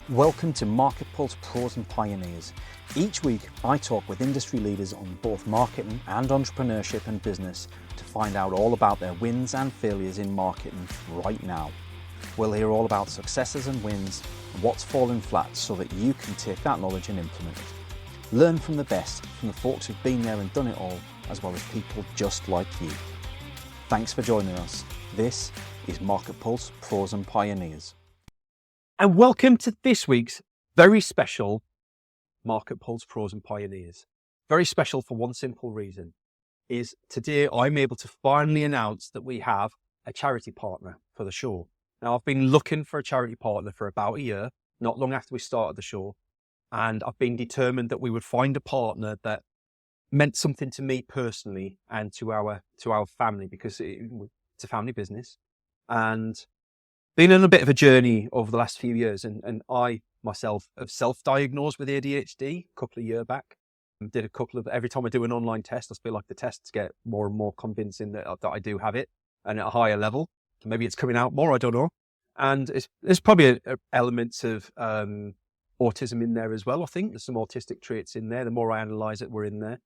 Welcome to MarketPulse Pros and Pioneers. Each week, I talk with industry leaders on both marketing and entrepreneurship and business to find out all about their wins and failures in marketing right now. We'll hear all about successes and wins and what's fallen flat so that you can take that knowledge and implement it. Learn from the best, from the folks who've been there and done it all, as well as people just like you. Thanks for joining us. This is MarketPulse Pros and Pioneers. And welcome to this week's very special MarketPulse Pros and Pioneers. Very special for one simple reason, is today I'm able to finally announce that we have a charity partner for the show. Now, I've been looking for a charity partner for about a year, not long after we started the show, and I've been determined that we would find a partner that meant something to me personally and to our family, because it's a family business. And been on a bit of a journey over the last few years, and I myself have self-diagnosed with ADHD a couple of years back. Every time I do an online test, I feel like the tests get more and more convincing that I do have it, and at a higher level. Maybe it's coming out more, I don't know. And there's probably elements of autism in there as well. I think there's some autistic traits in there. The more I analyse it, we're in there.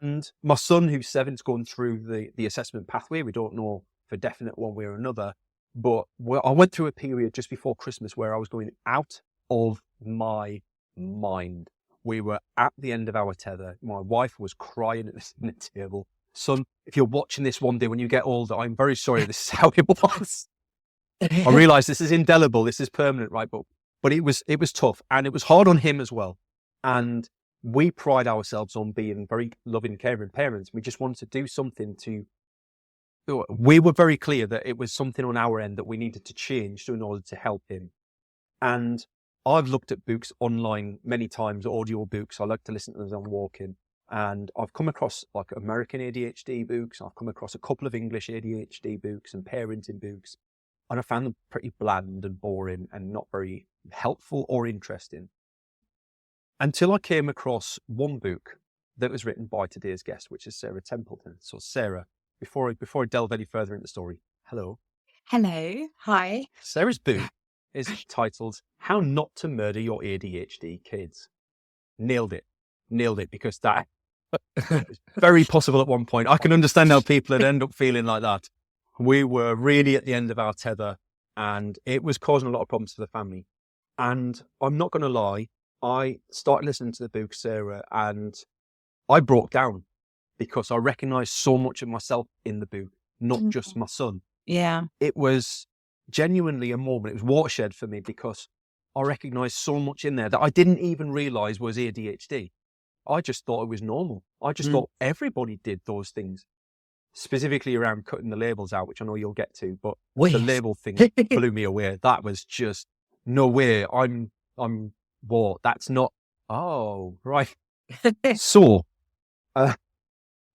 And my son, who's 7, is going through the assessment pathway. We don't know for definite one way or another. But I went through a period just before Christmas where I was going out of my mind. We were at the end of our tether. My wife was crying at the dinner table. Son, if you're watching this one day when you get older, I'm very sorry. This is how it was. I realise this is indelible. This is permanent, right? But it was tough, and it was hard on him as well. And we pride ourselves on being very loving, caring parents. We just wanted to do something we were very clear that it was something on our end that we needed to change in order to help him. And I've looked at books online many times, audio books. I like to listen to them as I'm walking. And I've come across like American ADHD books. I've come across a couple of English ADHD books and parenting books. And I found them pretty bland and boring and not very helpful or interesting. Until I came across one book that was written by today's guest, which is Sarah Templeton. So Sarah, Before I delve any further into the story, hello. Hello. Hi. Sarah's book is titled How Not to Murder Your ADHD Kids. Nailed it, because that is very possible at one point. I can understand how people would end up feeling like that. We were really at the end of our tether, and it was causing a lot of problems for the family. And I'm not going to lie, I started listening to the book, Sarah, and I broke down, because I recognised so much of myself in the book, not just my son. Yeah. It was genuinely a moment. It was watershed for me, because I recognised so much in there that I didn't even realise was ADHD. I just thought it was normal. I just thought everybody did those things, specifically around cutting the labels out, which I know you'll get to. But the label thing blew me away. That was just, no way. I'm what? That's not. Oh, right. So,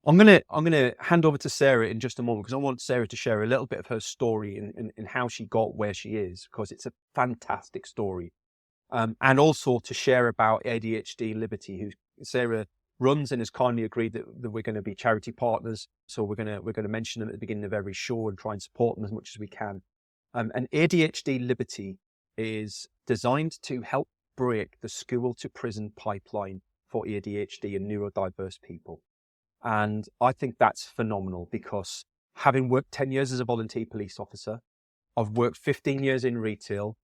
I'm gonna hand over to Sarah in just a moment, because I want Sarah to share a little bit of her story in how she got where she is, because it's a fantastic story, and also to share about ADHD Liberty, who Sarah runs and has kindly agreed that we're going to be charity partners. So we're going to mention them at the beginning of every show and try and support them as much as we can. And ADHD Liberty is designed to help break the school to prison pipeline for ADHD and neurodiverse people. And I think that's phenomenal, because having worked 10 years as a volunteer police officer, I've worked 15 years in retail,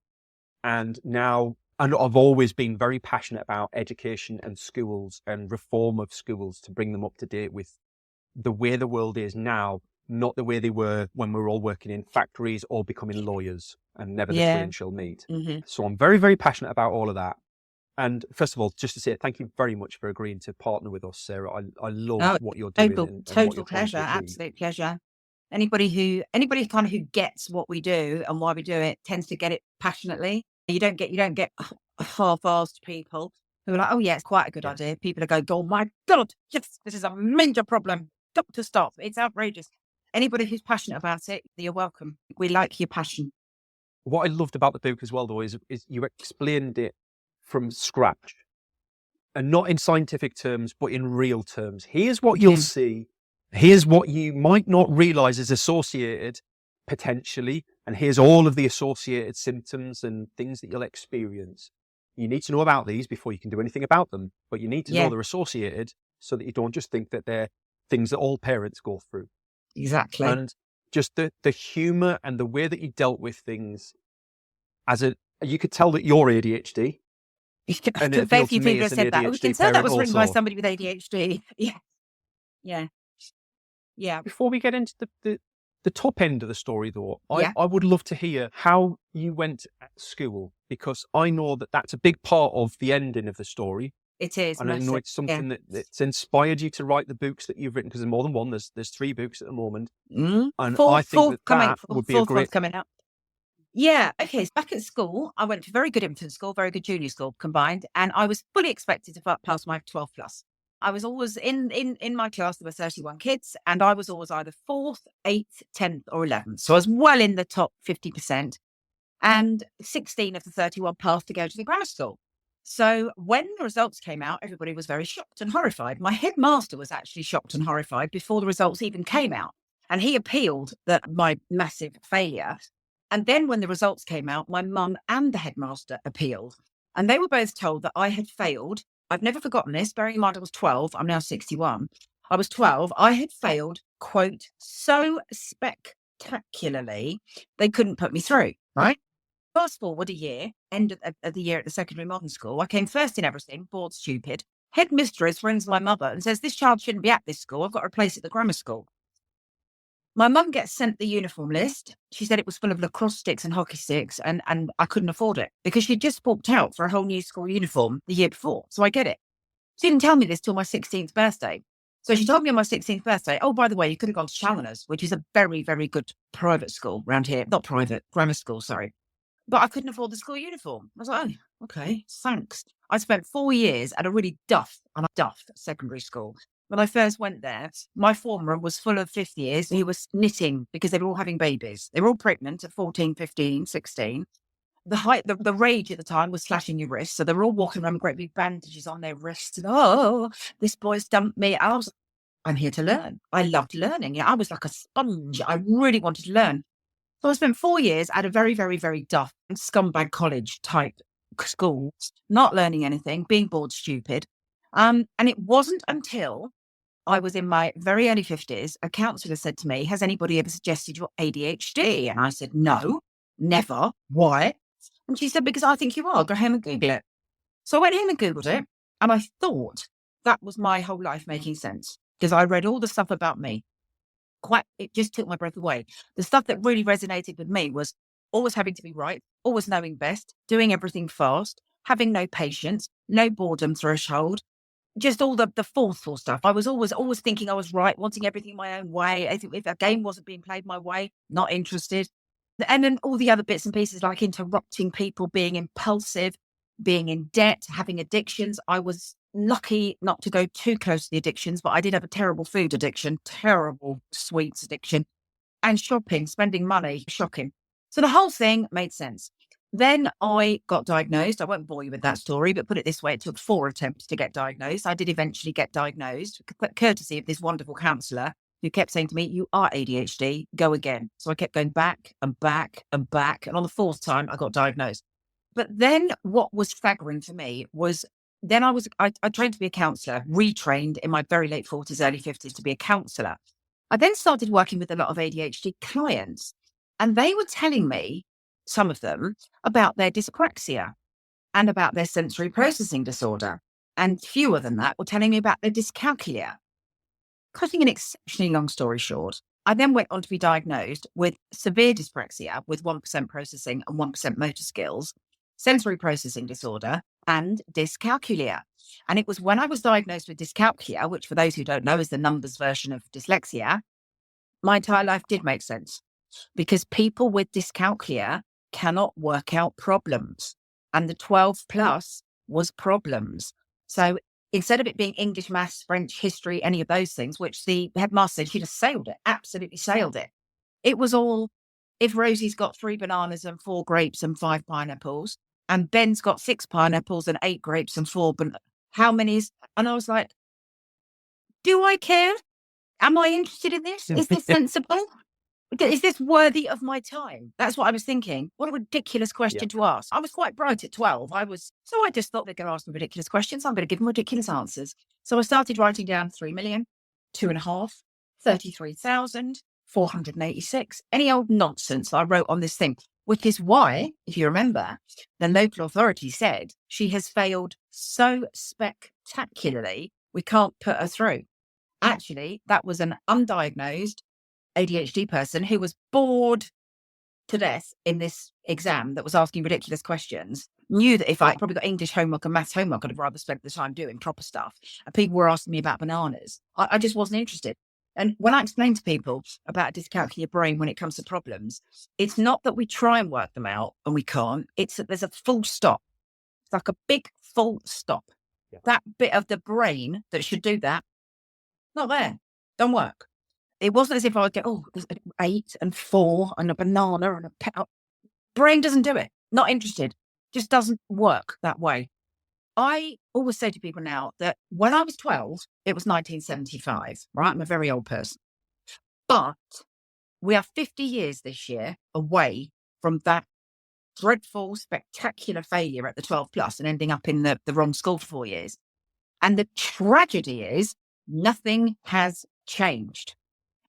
and I've always been very passionate about education and schools and reform of schools to bring them up to date with the way the world is now, not the way they were when we were all working in factories or becoming lawyers, and never the twain shall meet. Mm-hmm. So I'm very, very passionate about all of that. And first of all, just to say thank you very much for agreeing to partner with us, Sarah. I love what you're doing. Total pleasure, absolute pleasure. Anybody kind of who gets what we do and why we do it tends to get it passionately. You don't get half-assed people who are like, oh yeah, it's quite a good idea. People are going, oh my God, yes, this is a major problem. Got to stop. It's outrageous. Anybody who's passionate about it, you're welcome. We like your passion. What I loved about the book as well, though, is you explained it from scratch, and not in scientific terms, but in real terms. Here's what you'll see. Here's what you might not realize is associated potentially, and here's all of the associated symptoms and things that you'll experience. you need to know about these before you can do anything about them, but you need to know Yeah. they're associated so that you don't just think that they're things that all parents go through. Exactly. And just the humor and the way that you dealt with things you could tell that you're ADHD. And it Very appealed few to me people have as an said that. We ADHD can tell that parent was written by also. somebody with ADHD. Yeah. Yeah. Yeah. Before we get into the top end of the story, though, Yeah. I would love to hear how you went at school, because I know that that's a big part of the ending of the story. It is. And I know massive. it's something that's inspired you to write the books that you've written, because there's more than one. There's 3 books at the moment. And I think that would be a fourth great... one's coming out. Yeah. Okay. So back at school, I went to very good infant school, very good junior school combined, and I was fully expected to pass my 12 plus. I was always in my class. There were 31 kids, and I was always either 4th, 8th, 10th, or 11th. So I was well in the top 50%. And 16 of the 31 passed to go to the grammar school. So when the results came out, everybody was very shocked and horrified. My headmaster was actually shocked and horrified before the results even came out. And he appealed my massive failure. And then when the results came out, my mum and the headmaster appealed. And they were both told that I had failed. I've never forgotten this. Bearing in mind I was 12, I'm now 61. I was 12. I had failed, quote, so spectacularly, they couldn't put me through, right? Fast forward a year, end of the year at the secondary modern school. I came first in everything, bored stupid. Headmistress rings my mother and says, this child shouldn't be at this school. I've got to replace it at the grammar school. My mum gets sent the uniform list. She said it was full of lacrosse sticks and hockey sticks, and I couldn't afford it because she'd just forked out for a whole new school uniform the year before. So I get it. She didn't tell me this till my 16th birthday. So she told me on my 16th birthday, oh, by the way, you could have gone to Challengers, which is a very, very good private school around here. Not private, grammar school, sorry. But I couldn't afford the school uniform. I was like, oh, okay, thanks. I spent 4 years at a really duff secondary school. When I first went there, my form room was full of 5th years who was knitting because they were all having babies. They were all pregnant at 14, 15, 16. The rage at the time was slashing your wrists. So they were all walking around with great big bandages on their wrists. And, oh, this boy's dumped me. I'm here to learn. I loved learning. Yeah, I was like a sponge. I really wanted to learn. So I spent 4 years at a very, very, very duff scumbag college type school, not learning anything, being bored stupid. And it wasn't until I was in my very early 50s, a counsellor said to me, has anybody ever suggested you're ADHD? And I said, no, never. Why? And she said, because I think you are. Go home and Google it. So I went home and Googled it. And I thought that was my whole life making sense because I read all the stuff about me. It just took my breath away. The stuff that really resonated with me was always having to be right, always knowing best, doing everything fast, having no patience, no boredom threshold, just all the forceful stuff. I was always thinking I was right, wanting everything my own way. If a game wasn't being played my way, not interested. And then all the other bits and pieces like interrupting people, being impulsive, being in debt, having addictions. I was lucky not to go too close to the addictions, but I did have a terrible food addiction, terrible sweets addiction, and shopping, spending money, shocking. So the whole thing made sense. Then I got diagnosed. I won't bore you with that story, but put it this way, it took 4 attempts to get diagnosed. I did eventually get diagnosed, courtesy of this wonderful counsellor who kept saying to me, you are ADHD, go again. So I kept going back and back and back. And on the 4th time, I got diagnosed. But then what was staggering for me was then I trained to be a counsellor, retrained in my very late 40s, early 50s to be a counsellor. I then started working with a lot of ADHD clients, and they were telling me, some of them, about their dyspraxia and about their sensory processing disorder. And fewer than that were telling me about their dyscalculia. Cutting an exceptionally long story short, I then went on to be diagnosed with severe dyspraxia with 1% processing and 1% motor skills, sensory processing disorder, and dyscalculia. And it was when I was diagnosed with dyscalculia, which for those who don't know is the numbers version of dyslexia, my entire life did make sense because people with dyscalculia cannot work out problems. And the 12 plus was problems. So instead of it being English, maths, French, history, any of those things, which the headmaster said, she just sailed it, absolutely sailed it. It was all, if Rosie's got 3 bananas and 4 grapes and 5 pineapples, and Ben's got 6 pineapples and 8 grapes and 4, how many is, and I was like, do I care? Am I interested in this? Is this sensible? Is this worthy of my time? That's what I was thinking. What a ridiculous question to ask. I was quite bright at 12. So I just thought they're going to ask me ridiculous questions. I'm going to give them ridiculous answers. So I started writing down 3 million, 2.5, 33,000, 486, any old nonsense I wrote on this thing, which is why, if you remember, the local authority said she has failed so spectacularly, we can't put her through. Actually, that was an undiagnosed ADHD person who was bored to death in this exam that was asking ridiculous questions, knew that if I probably got English homework and maths homework, I'd have rather spent the time doing proper stuff. And people were asking me about bananas. I just wasn't interested. And when I explain to people about dyscalculia brain when it comes to problems, it's not that we try and work them out and we can't. It's that there's a full stop. It's like a big full stop. Yeah. That bit of the brain that should do that, not there. Don't work. It wasn't as if I would get, there's 8 and 4 and a banana and a pet. Brain doesn't do it. Not interested. Just doesn't work that way. I always say to people now that when I was 12, it was 1975, right? I'm a very old person. But we are 50 years this year away from that dreadful, spectacular failure at the 12 plus and ending up in the wrong school for 4 years. And the tragedy is nothing has changed.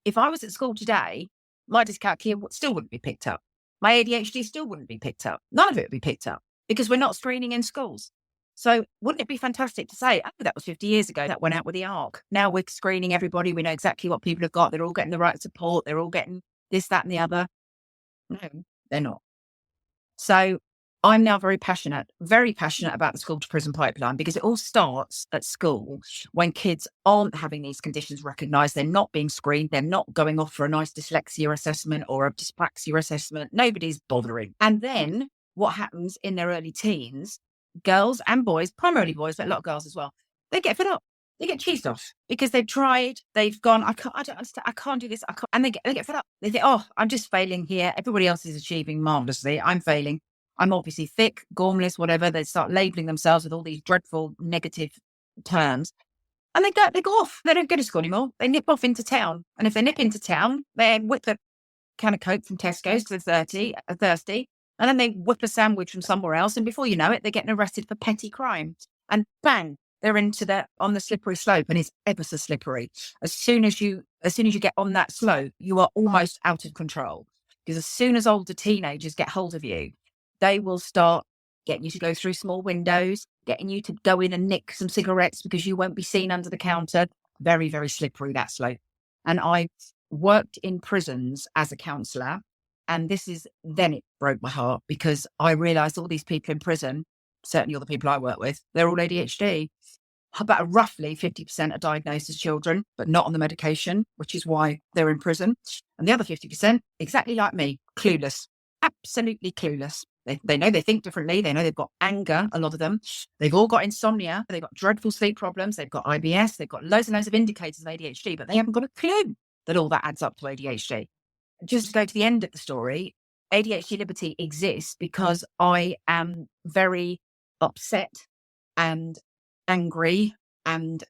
If I was at school today, my dyscalculia still wouldn't be picked up. My ADHD still wouldn't be picked up. None of it would be picked up because we're not screening in schools. So wouldn't it be fantastic to say, that was 50 years ago, that went out with the ARC. Now we're screening everybody. We know exactly what people have got. They're all getting the right support. They're all getting this, that, and the other. No, they're not. So I'm now very passionate about the school to prison pipeline because it all starts at school when kids aren't having these conditions recognised. They're not being screened. They're not going off for a nice dyslexia assessment or a dyspraxia assessment. Nobody's bothering. And then what happens in their early teens, girls and boys, primarily boys, but a lot of girls as well, they get fed up. They get cheesed off because they've tried, they've gone, I don't understand, I can't do this. And they get fed up. They think, I'm just failing here. Everybody else is achieving marvellously. I'm failing. I'm obviously thick, gormless, whatever. They start labeling themselves with all these dreadful negative terms. And they go off. They don't go to school anymore. They nip off into town. And if they nip into town, they whip a can of Coke from Tesco's because they're thirsty. And then they whip a sandwich from somewhere else. And before you know it, they're getting arrested for petty crime. And bang, they're on the slippery slope, and it's ever so slippery. As soon as you get on that slope, you are almost out of control. Because as soon as older teenagers get hold of you, they will start getting you to go through small windows, getting you to go in and nick some cigarettes because you won't be seen under the counter. Very, very slippery, that slope. And I worked in prisons as a counsellor. And then it broke my heart because I realised all these people in prison, certainly all the people I work with, they're all ADHD. About roughly 50% are diagnosed as children, but not on the medication, which is why they're in prison. And the other 50%, exactly like me, clueless, absolutely clueless. They know they think differently. They know they've got anger, a lot of them. They've all got insomnia. They've got dreadful sleep problems. They've got IBS. They've got loads and loads of indicators of ADHD, but they haven't got a clue that all that adds up to ADHD. Just to go to the end of the story, ADHD Liberty exists because I am very upset and angry and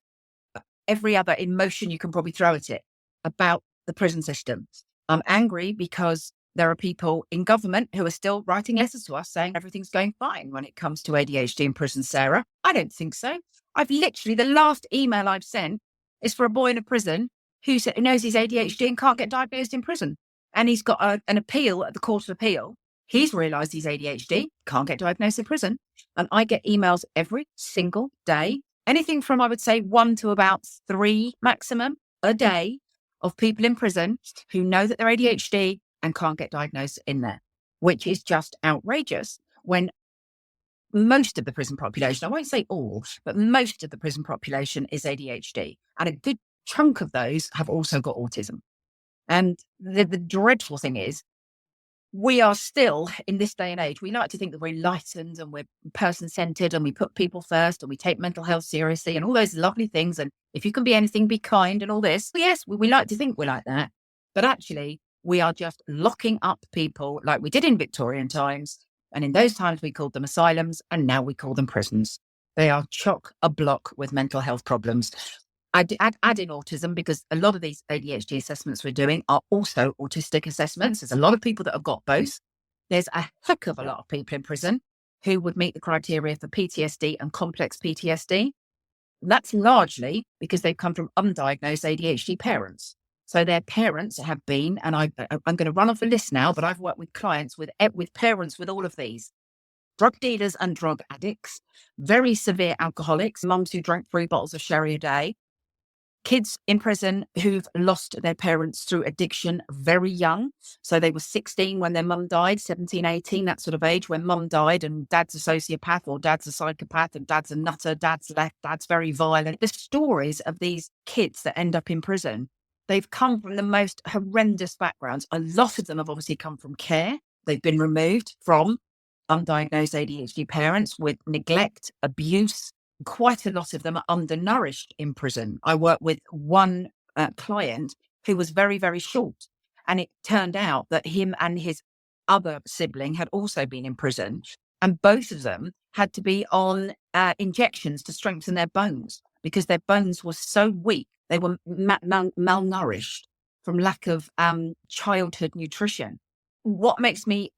every other emotion you can probably throw at it about the prison system. I'm angry because there are people in government who are still writing letters to us saying everything's going fine when it comes to ADHD in prison, Sarah. I don't think so. The last email I've sent is for a boy in a prison who knows he's ADHD and can't get diagnosed in prison. And he's got an appeal at the Court of Appeal. He's realised he's ADHD, can't get diagnosed in prison. And I get emails every single day, anything from, I would say, 1 to about 3 maximum a day of people in prison who know that they're ADHD and can't get diagnosed in there, which is just outrageous when most of the prison population, I won't say all, but most of the prison population is ADHD. And a good chunk of those have also got autism. And the dreadful thing is, we are still, in this day and age, we like to think that we're enlightened and we're person-centered and we put people first and we take mental health seriously and all those lovely things. And if you can be anything, be kind and all this. Yes, we like to think we're like that. But actually, we are just locking up people like we did in Victorian times. And in those times, we called them asylums and now we call them prisons. They are chock-a-block with mental health problems. add in autism, because a lot of these ADHD assessments we're doing are also autistic assessments. There's a lot of people that have got both. There's a heck of a lot of people in prison who would meet the criteria for PTSD and complex PTSD. That's largely because they've come from undiagnosed ADHD parents. So their parents have been, and I'm going to run off a list now, but I've worked with clients with parents with all of these: drug dealers and drug addicts, very severe alcoholics, mums who drank 3 bottles of sherry a day, kids in prison who've lost their parents through addiction very young. So they were 16 when their mum died, 17, 18, that sort of age, when mum died and dad's a sociopath or dad's a psychopath and dad's a nutter, dad's left, dad's very violent. The stories of these kids that end up in prison, they've come from the most horrendous backgrounds. A lot of them have obviously come from care. They've been removed from undiagnosed ADHD parents with neglect, abuse. Quite a lot of them are undernourished in prison. I worked with one client who was very, very short. And it turned out that him and his other sibling had also been in prison. And both of them had to be on injections to strengthen their bones because their bones were so weak. They were malnourished from lack of childhood nutrition. What makes me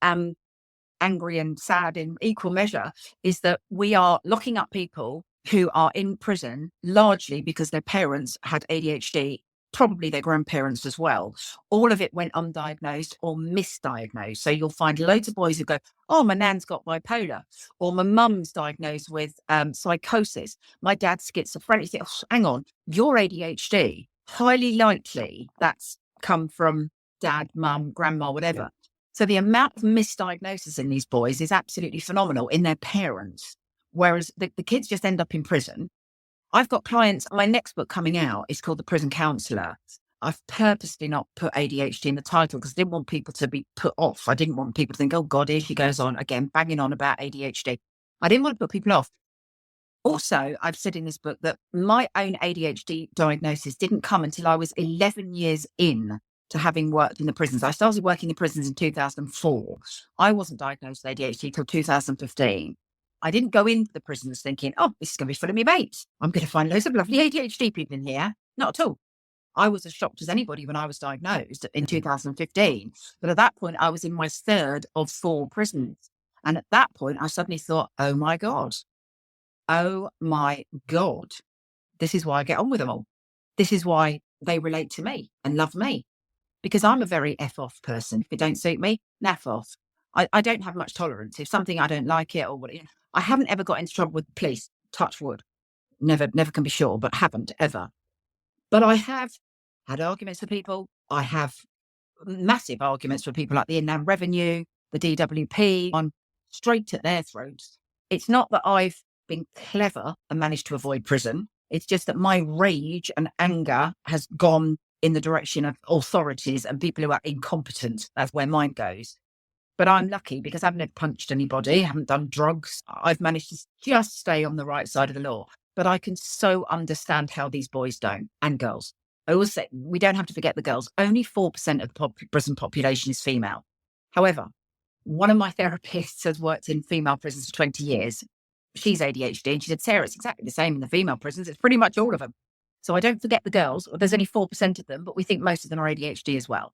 angry and sad in equal measure is that we are locking up people who are in prison largely because their parents had ADHD, probably their grandparents as well. All of it went undiagnosed or misdiagnosed. So you'll find loads of boys who go, oh, my nan's got bipolar, or my mum's diagnosed with psychosis, my dad's schizophrenic. You think, oh, hang on, you're ADHD. Highly likely that's come from dad, mum, grandma, whatever. So the amount of misdiagnosis in these boys is absolutely phenomenal in their parents, whereas the kids just end up in prison. I've got clients, my next book coming out is called The Prison Counsellor. I've purposely not put ADHD in the title because I didn't want people to be put off. I didn't want people to think, oh God, here she goes on again, banging on about ADHD. I didn't want to put people off. Also, I've said in this book that my own ADHD diagnosis didn't come until I was 11 years in to having worked in the prisons. I started working in prisons in 2004. I wasn't diagnosed with ADHD till 2015. I didn't go into the prisons thinking, oh, this is going to be full of me mates. I'm going to find loads of lovely ADHD people in here. Not at all. I was as shocked as anybody when I was diagnosed in 2015. But at that point, I was in my 3rd of 4 prisons. And at that point, I suddenly thought, oh my God, this is why I get on with them all. This is why they relate to me and love me. Because I'm a very F-off person. If it don't suit me, naff off. I don't have much tolerance. If something I don't like it or what, I haven't ever got into trouble with the police. Touch wood. Never can be sure, but haven't ever. But I have had arguments with people. I have massive arguments with people like the Inland Revenue, the DWP. I'm straight at their throats. It's not that I've been clever and managed to avoid prison. It's just that my rage and anger has gone in the direction of authorities and people who are incompetent. That's where mine goes. But I'm lucky because I've never punched anybody, haven't done drugs. I've managed to just stay on the right side of the law. But I can so understand how these boys don't, and girls. I always say, we don't have to forget the girls. Only 4% of the prison population is female. However, one of my therapists has worked in female prisons for 20 years. She's ADHD, and she said, Sarah, it's exactly the same in the female prisons. It's pretty much all of them. So I don't forget the girls. There's only 4% of them, but we think most of them are ADHD as well.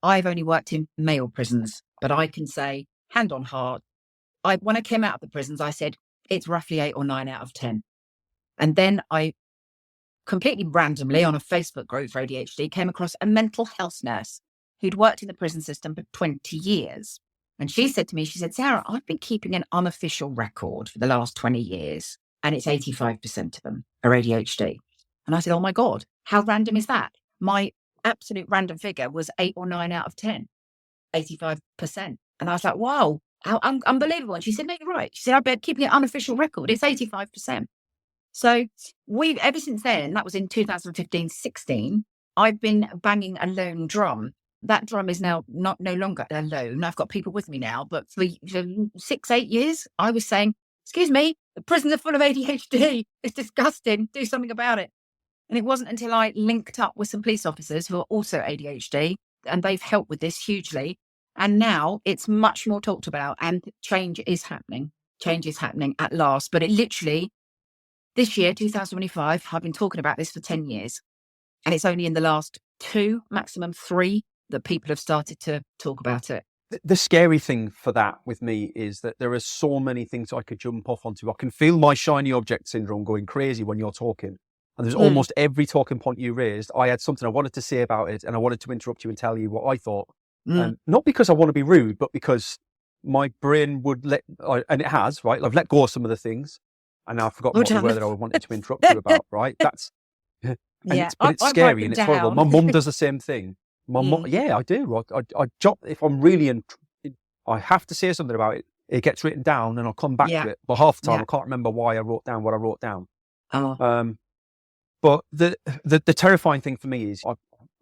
I've only worked in male prisons, but I can say, hand on heart, when I came out of the prisons, I said, it's roughly 8 or 9 out of 10. And then I completely randomly on a Facebook group for ADHD came across a mental health nurse who'd worked in the prison system for 20 years. And she said to me, she said, Sarah, I've been keeping an unofficial record for the last 20 years, and it's 85% of them are ADHD. And I said, oh my God, how random is that? My absolute random figure was 8 or 9 out of 10, 85%. And I was like, wow, how unbelievable. And she said, no, you're right. She said, I've been keeping an unofficial record. It's 85%. So ever since then, that was in 2015-16, I've been banging a lone drum. That drum is now no longer alone. I've got people with me now, but for 6-8 years, I was saying, excuse me, the prisons are full of ADHD. It's disgusting. Do something about it. And it wasn't until I linked up with some police officers who are also ADHD, and they've helped with this hugely. And now it's much more talked about, and change is happening. Change is happening at last. But it literally, This year, 2025, I've been talking about this for 10 years. And it's only in the last 2, maximum 3, that people have started to talk about it. The scary thing for that with me is that there are so many things I could jump off onto. I can feel my shiny object syndrome going crazy when you're talking. And there's almost every talking point you raised, I had something I wanted to say about it, and I wanted to interrupt you and tell you what I thought. Not because I want to be rude, but because my brain would and it has, right? I've let go of some of the things, and now I've forgotten what they were that I wanted to interrupt you about, right? That's, but it's scary and it's horrible. My mum does the same thing. My mum, yeah, I do. I jot, if I'm really, I have to say something about it, it gets written down and I'll come back to it. But half the time I can't remember why I wrote down what I wrote down. But the terrifying thing for me is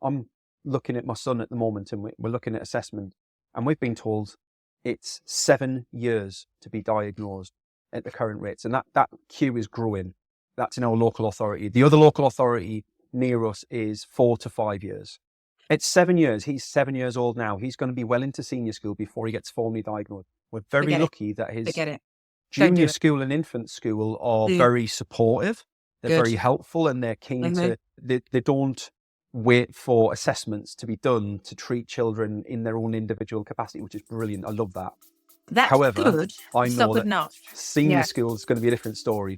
I'm looking at my son at the moment, and we're looking at assessment, and we've been told it's 7 years to be diagnosed at the current rates, and that queue is growing. That's in our local authority. The other local authority near us is 4 to 5 years. It's 7 years. He's 7 years old now. He's going to be well into senior school before he gets formally diagnosed. We're very lucky that his junior school and infant school are very supportive. They're very helpful, and they're keen to, they don't wait for assessments to be done to treat children in their own individual capacity, which is brilliant. I love that. However, good. I know that senior school is going to be a different story.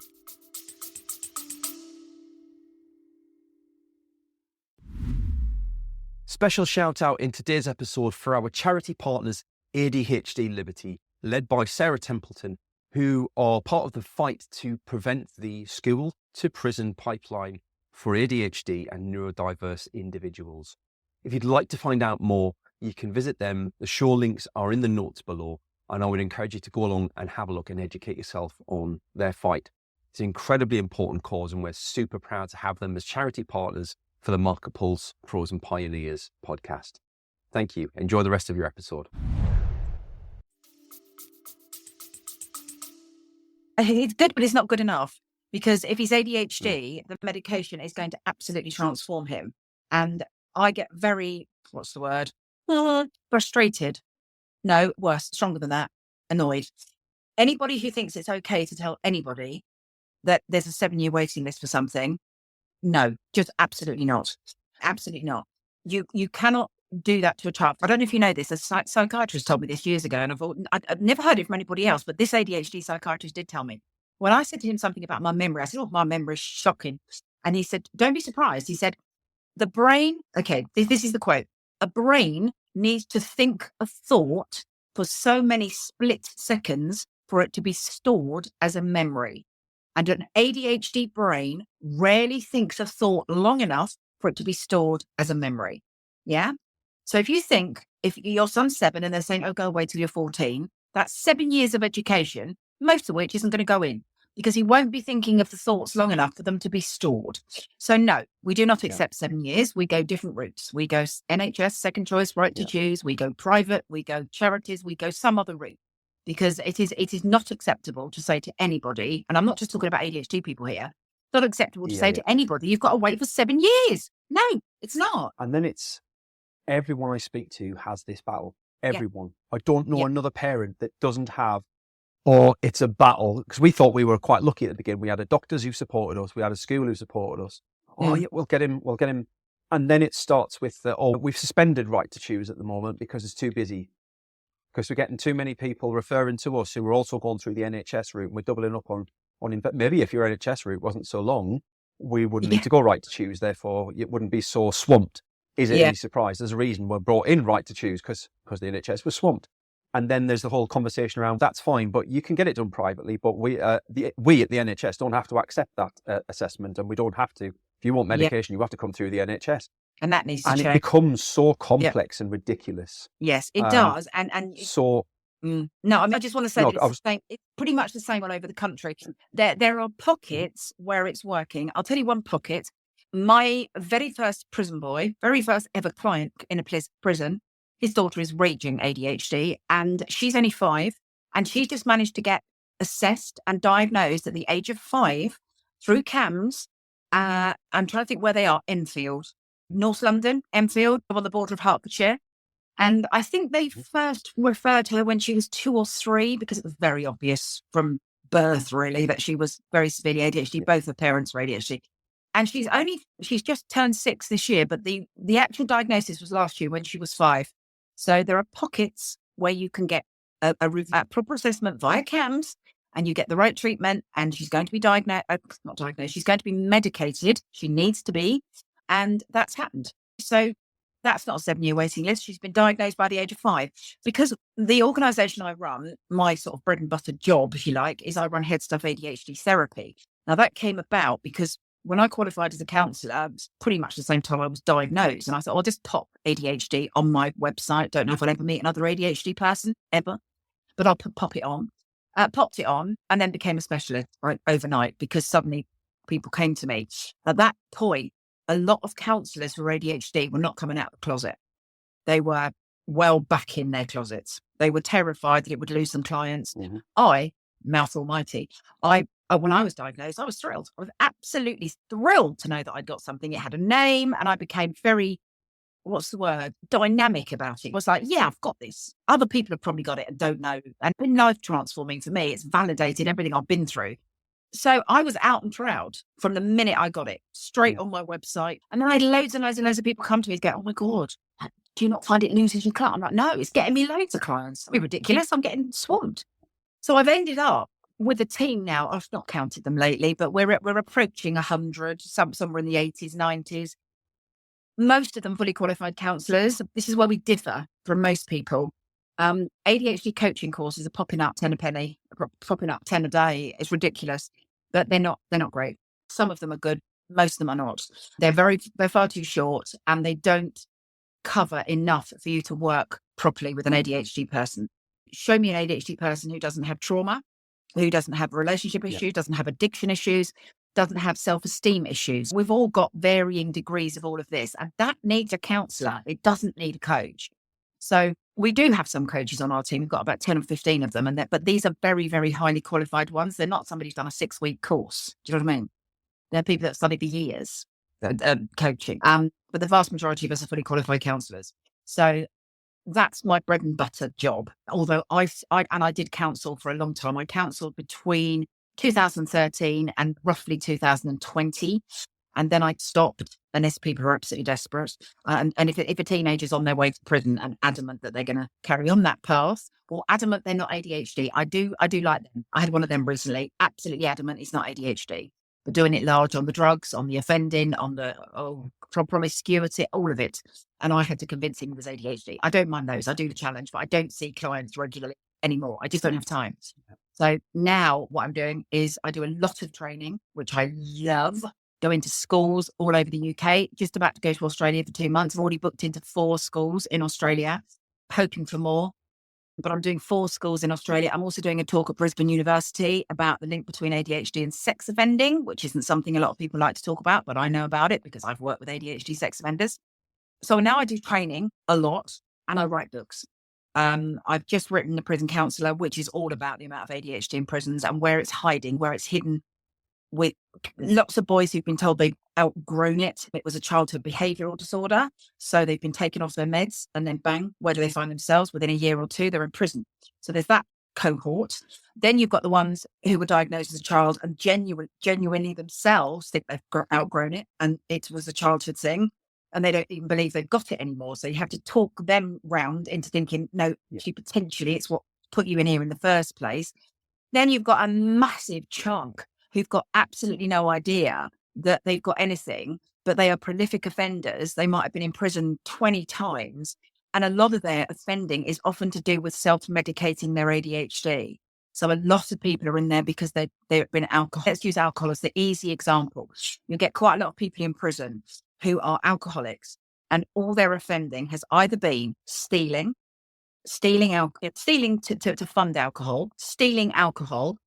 Special shout out in today's episode for our charity partners, ADHD Liberty, led by Sarah Templeton, who are part of the fight to prevent the school to prison pipeline for ADHD and neurodiverse individuals. If you'd like to find out more, you can visit them. The show links are in the notes below, and I would encourage you to go along and have a look and educate yourself on their fight. It's an incredibly important cause, and we're super proud to have them as charity partners for the MarketPulse Pros and Pioneers podcast. Thank you. Enjoy the rest of your episode. It's good, but it's not good enough, because if he's ADHD, the medication is going to absolutely transform him. And I get very, what's the word? Frustrated. No, worse, stronger than that, annoyed. Anybody who thinks it's okay to tell anybody that there's a 7-year waiting list for something, no, just absolutely not. Absolutely not. You cannot do that to a child. I don't know if you know this. A psychiatrist told me this years ago, and I've never heard it from anybody else, but this ADHD psychiatrist did tell me. When I said to him something about my memory, I said, my memory is shocking. And he said, don't be surprised. He said, the brain, this is the quote, a brain needs to think a thought for so many split seconds for it to be stored as a memory. And an ADHD brain rarely thinks a thought long enough for it to be stored as a memory. Yeah. So if you think, if your son's 7 and they're saying, oh, go away till you're 14, that's 7 years of education, most of which isn't going to go in, because he won't be thinking of the thoughts long enough for them to be stored. So no, we do not accept 7 years. We go different routes. We go NHS, second choice, right to choose. We go private, we go charities, we go some other route. Because it is not acceptable to say to anybody, and I'm not just talking about ADHD people here, it's not acceptable to say to anybody, you've got to wait for 7 years. No, it's not. And then it's, everyone I speak to has this battle. Everyone. I don't know another parent that doesn't have, or it's a battle, because we thought we were quite lucky at the beginning. We had doctors who supported us. We had a school who supported us. We'll get him. And then it starts with, we've suspended right to choose at the moment because it's too busy. Because we're getting too many people referring to us who are also going through the NHS route. We're doubling up on maybe if your NHS route wasn't so long, we wouldn't need to go right to choose. Therefore, it wouldn't be so swamped. Is it any surprise? There's a reason we're brought in right to choose, because the NHS was swamped. And then there's the whole conversation around, that's fine, but you can get it done privately. But we at the NHS don't have to accept that assessment, and we don't have to. If you want medication, you have to come through the NHS. And that needs to change. And it becomes so complex and ridiculous. Yes, it does. And so... No, I just want to say that it's pretty much the same all over the country. There are pockets where it's working. I'll tell you one pocket. My very first prison boy, very first ever client in a prison, his daughter is raging ADHD, and she's only 5, and she's just managed to get assessed and diagnosed at the age of 5 through CAMS. I'm trying to think where they are. Enfield. North London, Enfield, on the border of Hertfordshire. And I think they first referred to her when she was 2 or 3, because it was very obvious from birth, really, that she was very severely ADHD. Both her parents were ADHD. And she's just turned 6 this year, but the actual diagnosis was last year when she was 5. So there are pockets where you can get a proper assessment via CAMS, and you get the right treatment, and she's going to be not diagnosed, she's going to be medicated. She needs to be, and that's happened. So that's not a 7-year waiting list. She's been diagnosed by the age of 5. Because the organisation I run, my sort of bread and butter job, if you like, is I run Head Stuff ADHD Therapy. Now that came about because when I qualified as a counsellor, it was pretty much the same time I was diagnosed. And I thought, I'll just pop ADHD on my website. Don't know if I'll ever meet another ADHD person, ever, but I'll pop it on. Popped it on and then became a specialist right overnight because suddenly people came to me. At that point, a lot of counsellors for ADHD were not coming out of the closet. They were well back in their closets. They were terrified that it would lose some clients. Mm-hmm. I, mouth almighty, when I was diagnosed, I was thrilled. I was absolutely thrilled to know that I'd got something. It had a name, and I became very, dynamic about it. It was like, yeah, I've got this. Other people have probably got it and don't know. And it's been life transforming for me. It's validated everything I've been through. So I was out and proud from the minute I got it, straight on my website. And then I had loads and loads and loads of people come to me and go, oh my God, do you not find it loses your client? I'm like, no, it's getting me loads of clients. It'd be ridiculous. I'm getting swamped. So I've ended up with a team now. I've not counted them lately, but we're approaching 100, somewhere in the 80s, 90s. Most of them fully qualified counsellors. This is where we differ from most people. ADHD coaching courses are popping up 10 a penny, popping up 10 a day. It's ridiculous, but they're not great. Some of them are good. Most of them are not. They're far too short, and they don't cover enough for you to work properly with an ADHD person. Show me an ADHD person who doesn't have trauma, who doesn't have relationship issues, doesn't have addiction issues, doesn't have self-esteem issues. We've all got varying degrees of all of this, and that needs a counsellor. It doesn't need a coach. So we do have some coaches on our team. We've got about 10 or 15 of them, but these are very, very highly qualified ones. They're not somebody who's done a 6-week course. Do you know what I mean? They're people that studied for years coaching. But the vast majority of us are fully qualified counsellors. So that's my bread and butter job. Although I did counsel for a long time. I counselled between 2013 and roughly 2020. And then I stopped unless people are absolutely desperate. And if a teenager's on their way to prison and adamant that they're going to carry on that path, or adamant they're not ADHD, I do like them. I had one of them recently, absolutely adamant he's not ADHD, but doing it large on the drugs, on the offending, on the promiscuity, all of it. And I had to convince him he was ADHD. I don't mind those. I do the challenge, but I don't see clients regularly anymore. I just don't have time. So now what I'm doing is I do a lot of training, which I love. Go into schools all over the UK, just about to go to Australia for 2 months. I've already booked into 4 schools in Australia, hoping for more, but I'm doing 4 schools in Australia. I'm also doing a talk at Brisbane University about the link between ADHD and sex offending, which isn't something a lot of people like to talk about, but I know about it because I've worked with ADHD sex offenders. So now I do training a lot and I write books. I've just written The Prison Counsellor, which is all about the amount of ADHD in prisons and where it's hiding, where it's hidden, with lots of boys who've been told they've outgrown it. It was a childhood behavioural disorder. So they've been taken off their meds and then bang, where do they find themselves? Within a year or 2, they're in prison. So there's that cohort. Then you've got the ones who were diagnosed as a child and genuinely themselves think they've outgrown it and it was a childhood thing and they don't even believe they've got it anymore. So you have to talk them round into thinking, no, actually potentially it's what put you in here in the first place. Then you've got a massive chunk who've got absolutely no idea that they've got anything, but they are prolific offenders. They might have been in prison 20 times. And a lot of their offending is often to do with self-medicating their ADHD. So a lot of people are in there because they've been alcohol. Let's use alcohol as the easy example. You get quite a lot of people in prison who are alcoholics and all their offending has either been stealing to fund alcohol, stealing alcohol,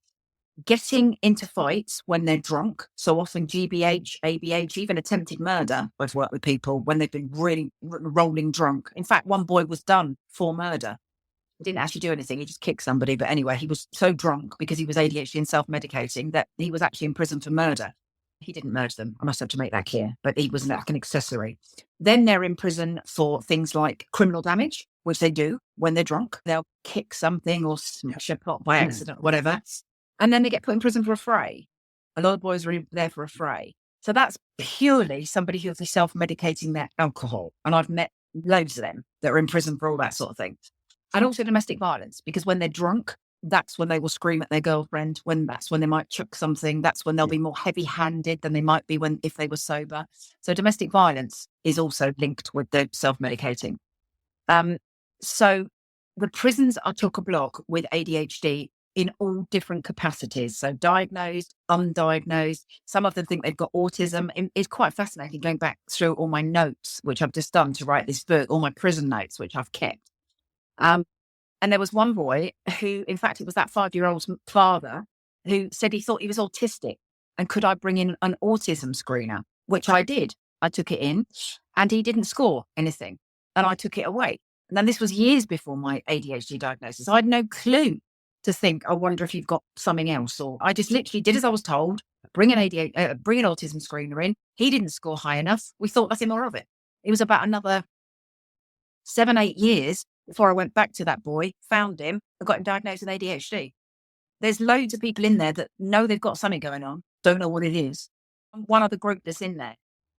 getting into fights when they're drunk. So often GBH, ABH, even attempted murder. I've worked with people when they've been really rolling drunk. In fact, one boy was done for murder. He didn't actually do anything. He just kicked somebody. But anyway, he was so drunk because he was ADHD and self-medicating that he was actually in prison for murder. He didn't murder them. I must have to make that clear. But he was like an accessory. Then they're in prison for things like criminal damage, which they do when they're drunk. They'll kick something or smash a pot by accident, whatever. and then they get put in prison for a fray. A lot of boys are in there for a fray. So that's purely somebody who's self-medicating their alcohol. And I've met loads of them that are in prison for all that sort of thing. And also domestic violence, because when they're drunk, that's when they will scream at their girlfriend, that's when they might chuck something. That's when they'll be more heavy-handed than they might be if they were sober. So domestic violence is also linked with the self-medicating. So the prisons are chock-a-block with ADHD in all different capacities. So diagnosed, undiagnosed. Some of them think they've got autism. It's quite fascinating going back through all my notes, which I've just done to write this book, all my prison notes, which I've kept. And there was one boy who, in fact, it was that 5-year-old's father who said he thought he was autistic. And could I bring in an autism screener? Which I did. I took it in and he didn't score anything. And I took it away. And then this was years before my ADHD diagnosis. I had no clue to think, I wonder if you've got something else. Or I just literally did as I was told, bring an autism screener in. He didn't score high enough. We thought nothing more of it. It was about another 7-8 years before I went back to that boy, found him, and got him diagnosed with ADHD. There's loads of people in there that know they've got something going on, don't know what it is. One other group that's in there.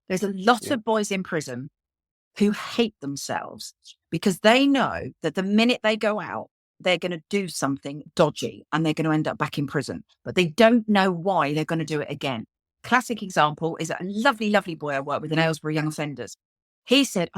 There's a lot of boys in prison who hate themselves because they know that the minute they go out, they're going to do something dodgy and they're going to end up back in prison. But they don't know why they're going to do it again. Classic example is a lovely, lovely boy I work with in Aylesbury Young Offenders. He said,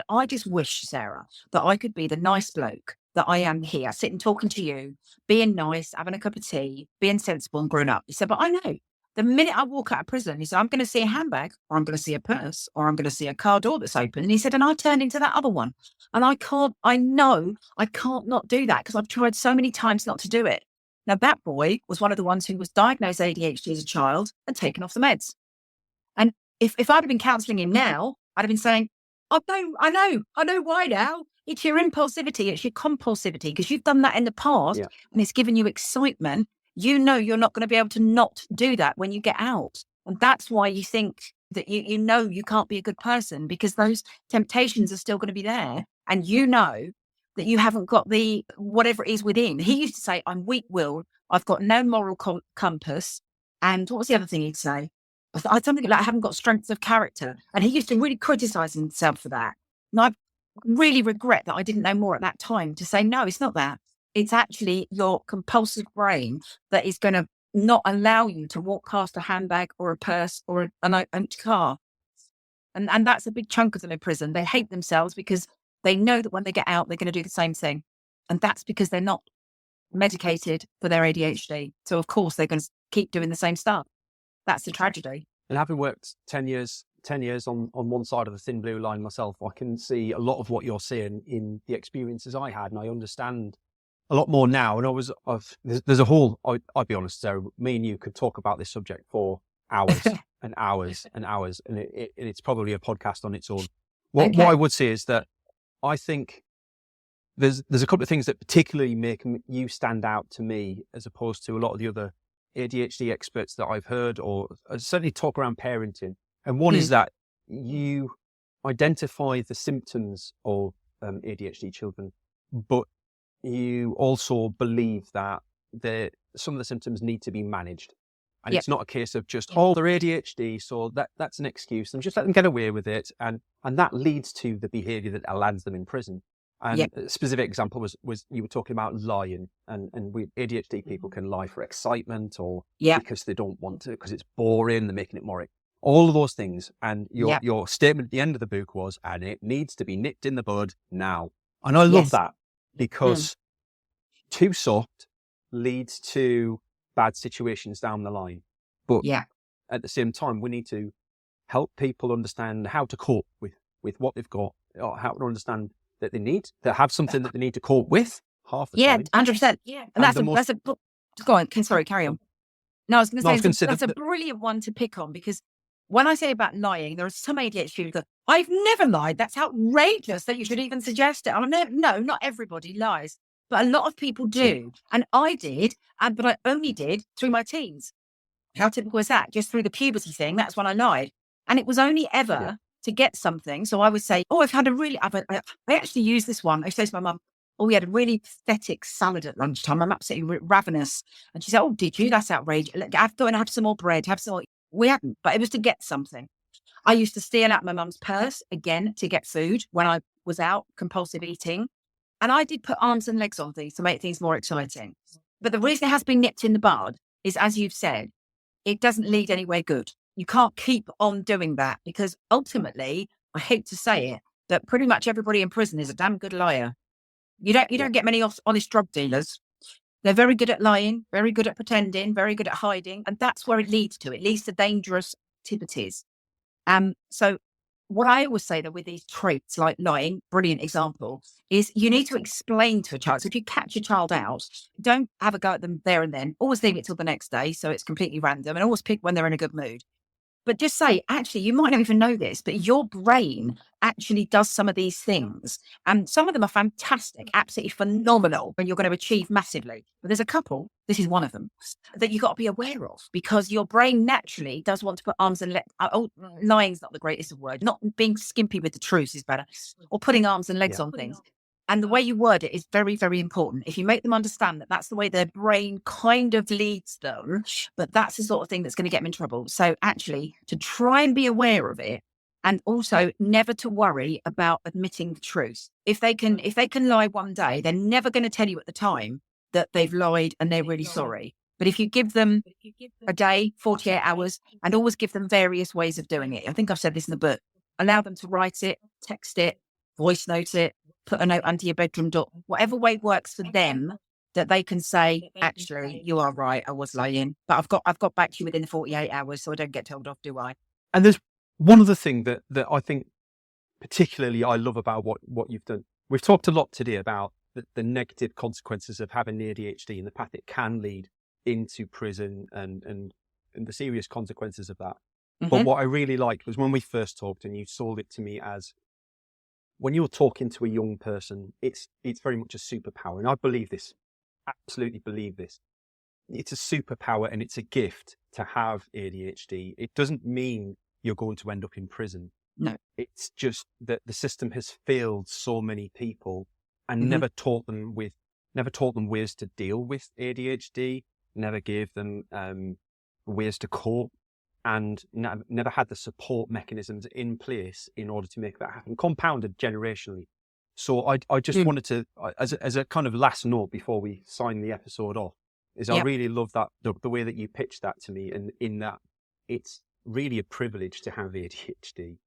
I just wish, Sarah, that I could be the nice bloke that I am here, sitting talking to you, being nice, having a cup of tea, being sensible and grown up. He said, but I know the minute I walk out of prison, he said, I'm going to see a handbag or I'm going to see a purse or I'm going to see a car door that's open. And he said, and I turned into that other one. And I know I can't not do that because I've tried so many times not to do it. Now, that boy was one of the ones who was diagnosed ADHD as a child and taken off the meds. And if I'd have been counselling him now, I'd have been saying, I know why now. It's your impulsivity, it's your compulsivity, because you've done that in the past and it's given you excitement. You know you're not going to be able to not do that when you get out. And that's why you think that you know you can't be a good person, because those temptations are still going to be there. And you know that you haven't got the whatever it is within. He used to say, I'm weak-willed, I've got no moral compass. And what was the other thing he'd say? Something like I haven't got strength of character. And he used to really criticize himself for that. And I really regret that I didn't know more at that time to say, no, it's not that. It's actually your compulsive brain that is going to not allow you to walk past a handbag or a purse or an empty car. And that's a big chunk of them in prison. They hate themselves because they know that when they get out, they're going to do the same thing. And that's because they're not medicated for their ADHD. So, of course, they're going to keep doing the same stuff. That's the tragedy. And having worked 10 years on one side of the thin blue line myself, I can see a lot of what you're saying in the experiences I had, and I understand a lot more now. And there's a whole, I'd be honest, Sarah, me and you could talk about this subject for hours and hours and hours, and it's probably a podcast on its own. What I would say is that I think there's a couple of things that particularly make you stand out to me as opposed to a lot of the other ADHD experts that I've heard, or certainly talk around parenting. And one is that you identify the symptoms of ADHD children, but you also believe that some of the symptoms need to be managed. And it's not a case of just, they're ADHD, so that's an excuse, and just let them get away with it. And that leads to the behaviour that lands them in prison. And a specific example was you were talking about lying, and we ADHD people can lie for excitement or because they don't want to, because it's boring, they're making it more, all of those things. And your statement at the end of the book was, and it needs to be nipped in the bud now. And I love that, because too soft leads to bad situations down the line. But at the same time, we need to help people understand how to cope with what they've got, or how to understand that they need to have something that they need to cope with half the time. 100%. Yeah. And that's a go on. Sorry, carry on. No, I was going to say, that's a brilliant one to pick on, because when I say about lying, there are some ADHD people who go, I've never lied. That's outrageous that you should even suggest it. No, not everybody lies, but a lot of people do. And I did, but I only did through my teens. How typical is that? Just through the puberty thing. That's when I lied. And it was only ever to get something. So I would say, I actually use this one. I say to my mum, oh, we had a really pathetic salad at lunchtime. I'm absolutely ravenous. And she said, oh, did you? That's outrageous. Look, I've got to have some more bread. Have some more. We hadn't, but it was to get something. I used to steal out my mum's purse again to get food when I was out, compulsive eating. And I did put arms and legs on things to make things more exciting. But the reason it has been nipped in the bud is, as you've said, it doesn't lead anywhere good. You can't keep on doing that because ultimately, I hate to say it, that pretty much everybody in prison is a damn good liar. You don't get many honest drug dealers. They're very good at lying, very good at pretending, very good at hiding. And that's where it leads to. It leads to dangerous activities. So what I always say, though, with these traits like lying, brilliant example, is you need to explain to a child. So if you catch a child out, don't have a go at them there and then. Always leave it till the next day. So it's completely random, and always pick when they're in a good mood. But just say, actually, you might not even know this, but your brain actually does some of these things. And some of them are fantastic, absolutely phenomenal, and you're going to achieve massively. But there's a couple, this is one of them, that you've got to be aware of because your brain naturally does want to put arms and legs. Oh, lying's not the greatest of words. Not being skimpy with the truth is better. Or putting arms and legs on things. And the way you word it is very, very important. If you make them understand that that's the way their brain kind of leads them, but that's the sort of thing that's going to get them in trouble. So actually, to try and be aware of it, and also never to worry about admitting the truth. If they can lie one day, they're never going to tell you at the time that they've lied and they're really sorry. But if you give them a day, 48 hours, and always give them various ways of doing it. I think I've said this in the book. Allow them to write it, text it, voice note it, put a note under your bedroom door, whatever way works for them, that they can say, actually, you are right, I was lying, but I've got back to you within the 48 hours, so I don't get told off, do I? And there's one other thing that I think particularly I love about what you've done. We've talked a lot today about the negative consequences of having ADHD and the path it can lead into prison and the serious consequences of that. Mm-hmm. But what I really liked was when we first talked and you sold it to me as, when you're talking to a young person, it's very much a superpower. And I believe this, absolutely believe this. It's a superpower and it's a gift to have ADHD. It doesn't mean you're going to end up in prison. No. It's just that the system has failed so many people and never taught them ways to deal with ADHD, never gave them ways to cope, and never had the support mechanisms in place in order to make that happen, compounded generationally. So I just wanted to, as a kind of last note before we sign the episode off, is I really love that, the way that you pitched that to me, and in that it's really a privilege to have ADHD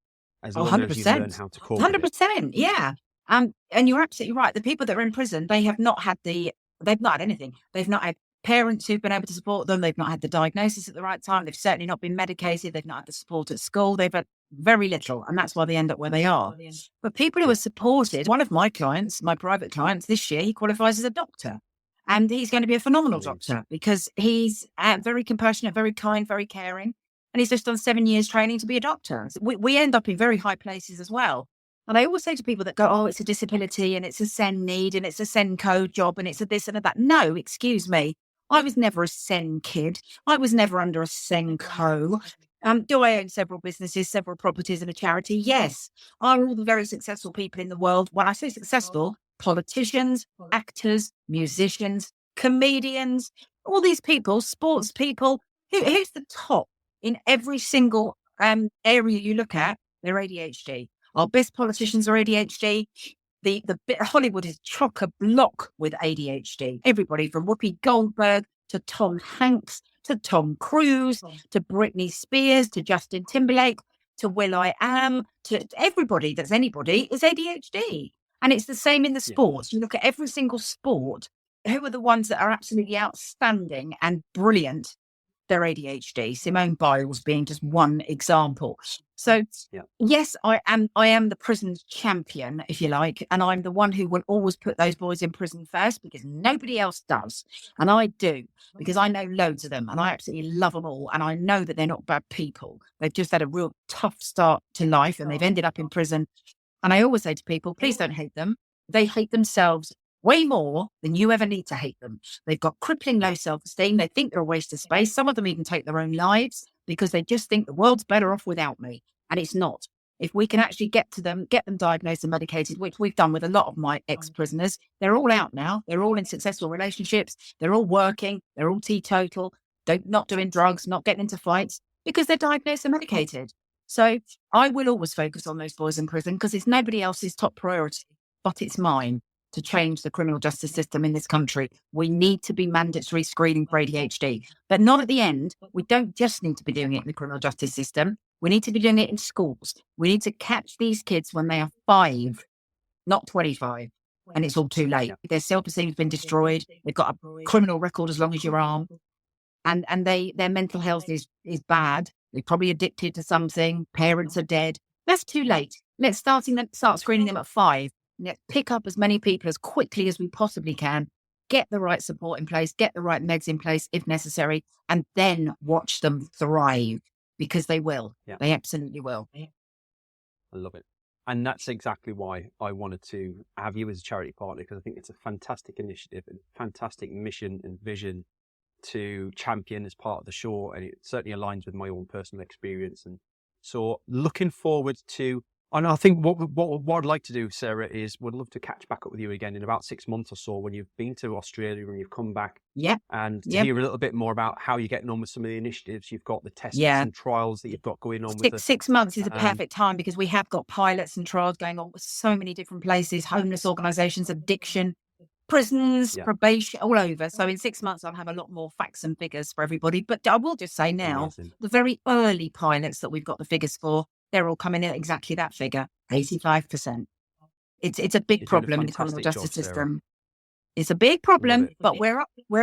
as long as you learn how to cope 100%, with it. yeah. And you're absolutely right. The people that are in prison, they've not had anything. They've not had parents who've been able to support them. They've not had the diagnosis at the right time. They've certainly not been medicated. They've not had the support at school. They've had very little, and that's why they end up where they are. But people who are supported, one of my clients, my private clients this year, he qualifies as a doctor. And he's going to be a phenomenal doctor because he's very compassionate, very kind, very caring. And he's just done 7 years training to be a doctor. So we end up in very high places as well. And I always say to people that go, oh, it's a disability and it's a SEN need and it's a SEN code job and it's a this and a that. No, excuse me. I was never a SEN kid. I was never under a SEN co. Do I own several businesses, several properties and a charity? Yes. Are all the very successful people in the world, when I say successful, politicians, actors, musicians, comedians, all these people, sports people, who's the top in every single area you look at? They're ADHD. Our best politicians are ADHD. The bit of Hollywood is chock-a-block with ADHD. Everybody from Whoopi Goldberg to Tom Hanks to Tom Cruise to Britney Spears to Justin Timberlake to will.i.am to everybody that's anybody is ADHD. And it's the same in the sports. You look at every single sport, who are the ones that are absolutely outstanding and brilliant? They're ADHD. Simone Biles being just one example. So yes, I am the prison champion, if you like, and I'm the one who will always put those boys in prison first because nobody else does. And I do, because I know loads of them and I absolutely love them all. And I know that they're not bad people. They've just had a real tough start to life and they've ended up in prison. And I always say to people, please don't hate them. They hate themselves way more than you ever need to hate them. They've got crippling low self-esteem. They think they're a waste of space. Some of them even take their own lives because they just think the world's better off without me. And it's not. If we can actually get to them, get them diagnosed and medicated, which we've done with a lot of my ex-prisoners, they're all out now. They're all in successful relationships. They're all working. They're all teetotal, not doing drugs, not getting into fights, because they're diagnosed and medicated. So I will always focus on those boys in prison because it's nobody else's top priority, but it's mine to change the criminal justice system in this country. We need to be mandatory screening for ADHD, but not at the end. We don't just need to be doing it in the criminal justice system. We need to be doing it in schools. We need to catch these kids when they are 5, not 25, and it's all too late. Their self-esteem has been destroyed. They've got a criminal record as long as your arm, and their mental health is bad. They're probably addicted to something. Parents are dead. That's too late. Let's start screening them at 5. Let's pick up as many people as quickly as we possibly can, get the right support in place, get the right meds in place if necessary, and then watch them thrive, because they will. Yeah. They absolutely will. I love it. And that's exactly why I wanted to have you as a charity partner, because I think it's a fantastic initiative and fantastic mission and vision to champion as part of the show. And it certainly aligns with my own personal experience. And so looking forward to, and I think what I'd like to do, Sarah, is would love to catch back up with you again in about 6 months or so when you've been to Australia and you've come back. Yeah. And to hear a little bit more about how you're getting on with some of the initiatives you've got, the tests and trials that you've got going on. Six months is a perfect time because we have got pilots and trials going on with so many different places, homeless organisations, addiction, prisons, probation, all over. So in 6 months, I'll have a lot more facts and figures for everybody. But I will just say now, the very early pilots that we've got the figures for, they're all coming in at exactly that figure, 85%. It's a big problem in the criminal justice system. It's a big problem, but we're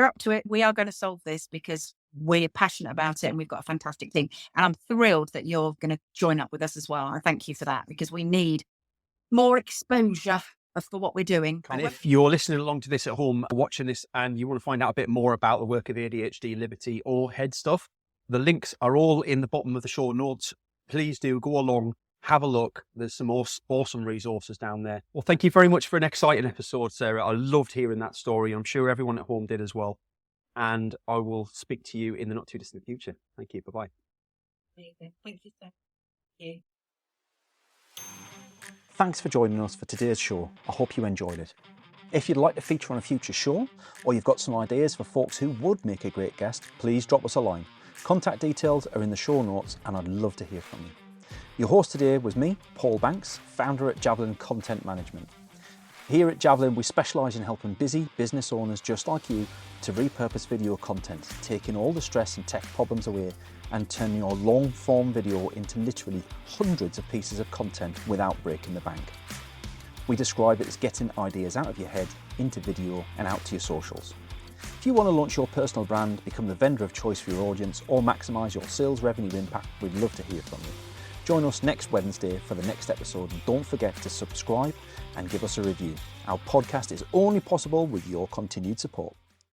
up to it. We are going to solve this because we're passionate about it and we've got a fantastic team. And I'm thrilled that you're going to join up with us as well. I thank you for that because we need more exposure for what we're doing. And if you're listening along to this at home, watching this, and you want to find out a bit more about the work of ADHD Liberty or Head Stuff, the links are all in the bottom of the show notes. Please do go along, have a look. There's some awesome resources down there. Well, thank you very much for an exciting episode, Sarah. I loved hearing that story. I'm sure everyone at home did as well. And I will speak to you in the not too distant future. Thank you. Bye-bye. Thank you, sir. Thank you. Thanks for joining us for today's show. I hope you enjoyed it. If you'd like to feature on a future show, or you've got some ideas for folks who would make a great guest, please drop us a line. Contact details are in the show notes and I'd love to hear from you. Your host today was me, Paul Banks, founder at Javelin Content Management. Here at Javelin, we specialise in helping busy business owners just like you to repurpose video content, taking all the stress and tech problems away and turning your long form video into literally hundreds of pieces of content without breaking the bank. We describe it as getting ideas out of your head into video and out to your socials. If you want to launch your personal brand, become the vendor of choice for your audience, or maximise your sales revenue impact, we'd love to hear from you. Join us next Wednesday for the next episode, and don't forget to subscribe and give us a review. Our podcast is only possible with your continued support.